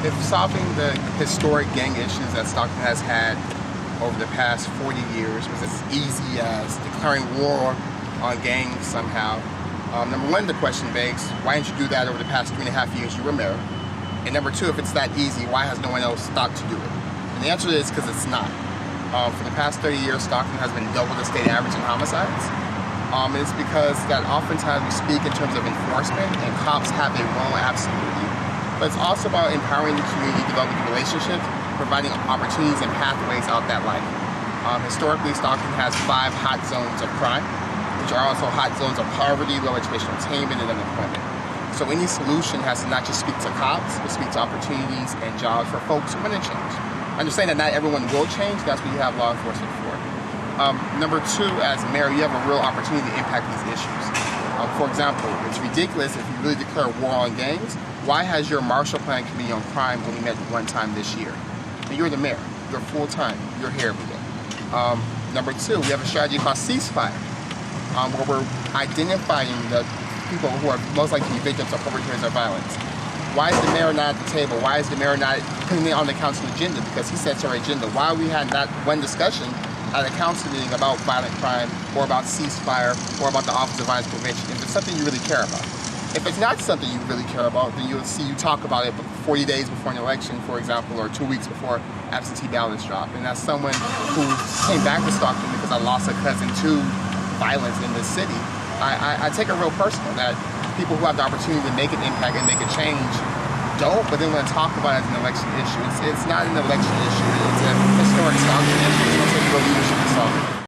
If solving the historic gang issues that Stockton has had over the past 40 years was as easy as declaring war on gangs somehow, number one, the question begs, why didn't you do that over the past 3.5 years you were mayor? And number two, if it's that easy, why has no one else thought to do it? And the answer is because it's not. For the past 30 years, Stockton has been double the state average in homicides. It's because that oftentimes we speak in terms of enforcement, and cops have a role, absolutely. But it's also about empowering the community, developing relationships, providing opportunities and pathways out that life. Historically, Stockton has 5 hot zones of crime, which are also hot zones of poverty, low educational attainment, and unemployment. So any solution has to not just speak to cops, but speak to opportunities and jobs for folks who want to change. Understand that not everyone will change, that's what you have law enforcement for. Number two, as mayor, you have a real opportunity to impact these issues. For example, it's ridiculous if you really declare war on gangs. Why has your Marshall Plan Committee on Crime only met one time this year? And you're the mayor, you're full-time, you're here every day. Number two, we have a strategy called Ceasefire, where we're identifying the people who are most likely to be victims of perpetrators of violence. Why is the mayor not at the table? Why is the mayor not putting it on the council agenda? Because he sets our agenda. Why we had not one discussion at a council meeting about violent crime, or about ceasefire, or about the Office of Violence Prevention, if it's something you really care about. If it's not something you really care about, then you'll see you talk about it 40 days before an election, for example, or 2 weeks before absentee ballots drop. And as someone who came back to Stockton because I lost a cousin to violence in this city, I take it real personal that people who have the opportunity to make an impact and make a change don't, but then when I talk about it as an election issue, it's not an election issue, it's a historic Stockton issue. It's going to take real leadership to solve it.